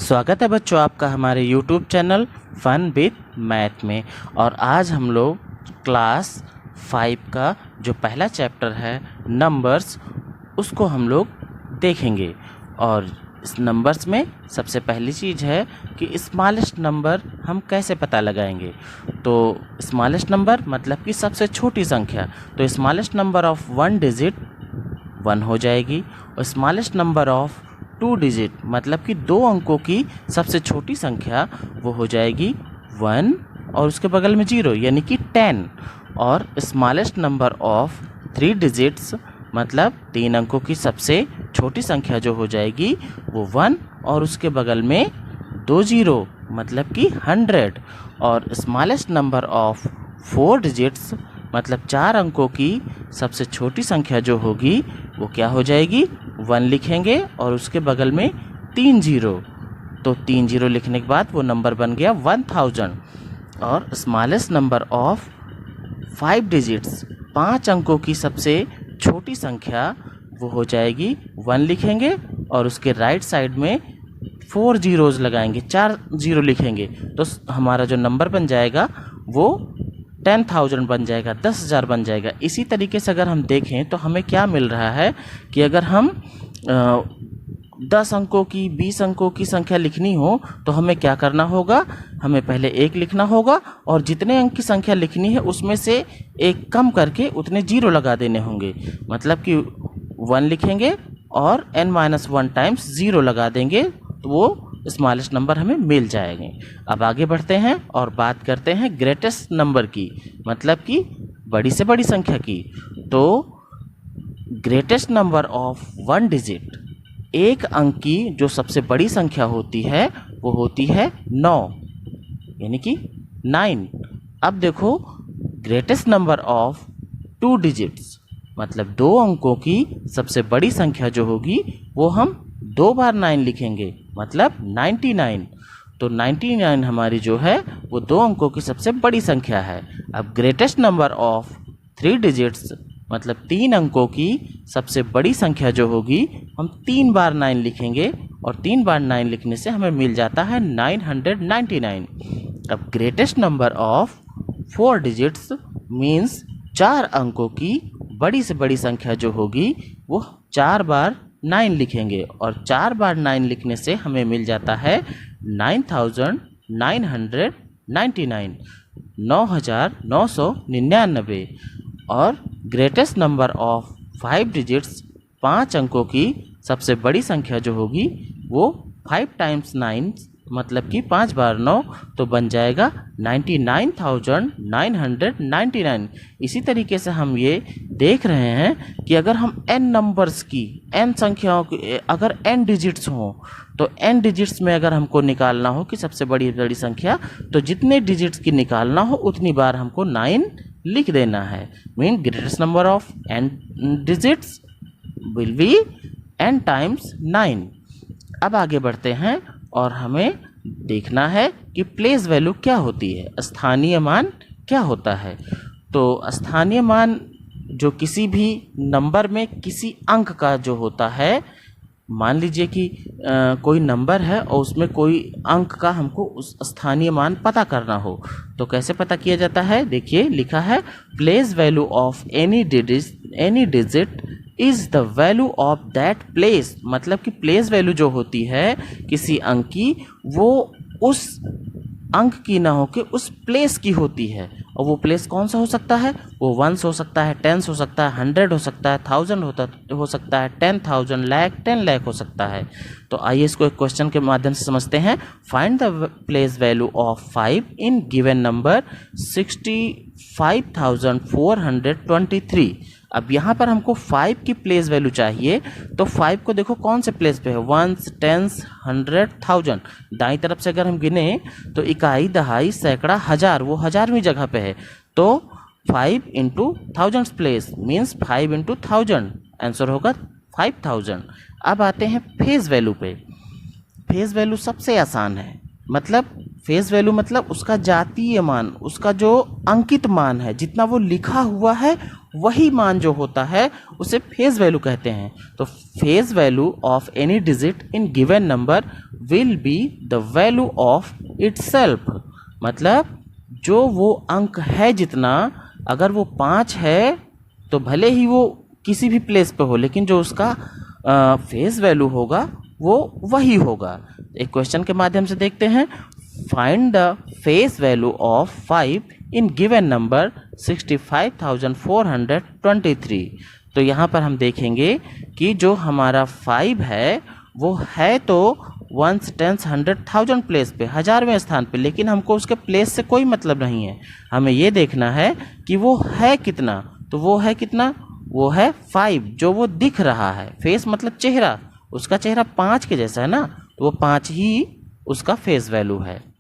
स्वागत है बच्चों आपका हमारे YouTube channel fun with math में। और आज हम लोग क्लास 5 का जो पहला चैप्टर है नंबर्स, उसको हम लोग देखेंगे। और इस नंबर्स में सबसे पहली चीज़ है कि स्मॉलेस्ट नंबर हम कैसे पता लगाएंगे। तो स्मॉलेस्ट नंबर मतलब कि सबसे छोटी संख्या, तो स्मॉलेस्ट नंबर ऑफ 1 डिजिट 1 हो जाएगी। और स्मॉलेस्ट नंबर ऑफ 2 डिजिट मतलब कि 2 अंकों की सबसे छोटी संख्या वो हो जाएगी 1 और उसके बगल में 0 यानी कि 10। और स्मॉलेस्ट नंबर ऑफ 3 डिजिट्स मतलब 3 अंकों की सबसे छोटी संख्या जो हो जाएगी वो 1 और उसके बगल में 2 0 मतलब कि 100। और स्मॉलेस्ट नंबर ऑफ 4 डिजिट्स मतलब 4 अंकों की सबसे छोटी संख्या जो होगी वो क्या हो जाएगी, 1 लिखेंगे और उसके बगल में 3 0। तो 3 0 लिखने के बाद वो नंबर बन गया 1000। और स्मॉलेस्ट नंबर ऑफ 5 डिजिट्स 5 अंकों की सबसे छोटी संख्या वो हो जाएगी 1 लिखेंगे और उसके राइट साइड में 4 zeros लगाएंगे, 4 0 लिखेंगे, तो हमारा जो नंबर बन जाएगा वो 10,000 बन जाएगा, 10,000 बन जाएगा। इसी तरीके से अगर हम देखें तो हमें क्या मिल रहा है कि अगर हम 10 अंकों की 20 अंकों की संख्या लिखनी हो तो हमें क्या करना होगा, हमें पहले 1 लिखना होगा और जितने अंक की संख्या लिखनी है उसमें से 1 कम करके उतने 0 लगा देने होंगे। मतलब कि 1 लिखेंगे और n-1 टाइम्स 0 लगा देंगे तो वो स्मॉलेस्ट नंबर हमें मिल जाएंगे। अब आगे बढ़ते हैं और बात करते हैं ग्रेटेस्ट नंबर की, मतलब कि बड़ी से बड़ी संख्या की। तो ग्रेटेस्ट नंबर ऑफ 1 डिजिट, एक अंक की जो सबसे बड़ी संख्या होती है वो होती है 9 यानी कि 9। अब देखो ग्रेटेस्ट नंबर ऑफ 2 डिजिट्स मतलब 2 अंकों की सबसे बड़ी संख्या जो होगी वो हम 2 बार 9 लिखेंगे मतलब 99। तो 99 हमारी जो है वो 2 अंकों की सबसे बड़ी संख्या है। अब ग्रेटेस्ट नंबर ऑफ 3 डिजिट्स मतलब 3 अंकों की सबसे बड़ी संख्या जो होगी हम 3 बार 9 लिखेंगे और 3 बार 9 लिखने से हमें मिल जाता है 999। अब greatest number of 4 digits means 4 अंकों की बड़ी से बड़ी संख्या जो होगी वो 4 बार 9 लिखेंगे और 4 बार 9 लिखने से हमें मिल जाता है 9999, 9999। और ग्रेटेस्ट नंबर ऑफ 5 डिजिट्स 5 अंकों की सबसे बड़ी संख्या जो होगी वो 5 टाइम्स 9 मतलब कि 5 बार 9 तो बन जाएगा 99,999। इसी तरीके से हम ये देख रहे हैं कि अगर हम n नंबर्स की, n संख्याओं की, अगर n डिजिट्स हों तो n डिजिट्स में अगर हमको निकालना हो कि सबसे बड़ी संख्या, तो जितने डिजिट्स की निकालना हो उतनी बार हमको 9 लिख देना है। Mean greatest number of n digits will be n times 9। अब आगे बढ़ते हैं और हमें देखना है कि प्लेस वैल्यू क्या होती है, स्थानीय मान क्या होता है। तो स्थानीय मान जो किसी भी नंबर में किसी अंक का जो होता है, मान लीजिए कि कोई नंबर है और उसमें कोई अंक का हमको उस स्थानीय मान पता करना हो तो कैसे पता किया जाता है। देखिए लिखा है place value of any digit is the value of that place. मतलब कि प्लेस वैल्यू जो होती है किसी अंक की वो उस अंक की ना हो के उस प्लेस की होती है। और वो प्लेस कौन सा हो सकता है, वो 1 हो सकता है, 10 हो सकता है, 100 हो सकता है, 1000 हो सकता है, 10,000 लाख 10 लाख हो सकता है। तो आइए इसको एक क्वेश्चन के माध्यम से समझते हैं। Find the place value of 5 in given number 65,423। अब यहाँ पर हमको 5 की प्लेस वैल्यू चाहिए, तो 5 को देखो कौन से प्लेस पे है, 1s 10s 100 1000। दाईं तरफ से अगर हम गिने तो इकाई दहाई सैकड़ा हज़ार, वो 1000वीं जगह पे है। तो 5 into 1000 place means 5 into 1000, answer होगा 5000। अब आते हैं फेज वैल्यू पे। फेज वैल्यू सबसे आसान है, मतलब फेस वैल्यू मतलब उसका जातीय मान, उसका जो अंकित मान है, जितना वो लिखा हुआ है वही मान जो होता है उसे फेस वैल्यू कहते हैं। तो face value of any digit in given number will be the value of itself, मतलब जो वो अंक है जितना, अगर वो 5 है तो भले ही वो किसी भी प्लेस पे हो, लेकिन जो उसका फेस वैल्यू होगा वो वही होगा। एक क्वेश्चन के माध्यम से देखते हैं। Find the face value of 5 in given number 65,423। तो यहाँ पर हम देखेंगे कि जो हमारा 5 है वो है तो 1s, 10s, 100, 1000 प्लेस पे, 1000वें स्थान पे, लेकिन हमको उसके प्लेस से कोई मतलब नहीं है। हमें ये देखना है कि वो है कितना। तो वो है कितना? वो है 5, जो वो दिख रहा है। फेस मतलब चेहरा, उसका चेहरा 5 के जैसा है ना, तो वो 5 ही उसका फेस वैल्यू है।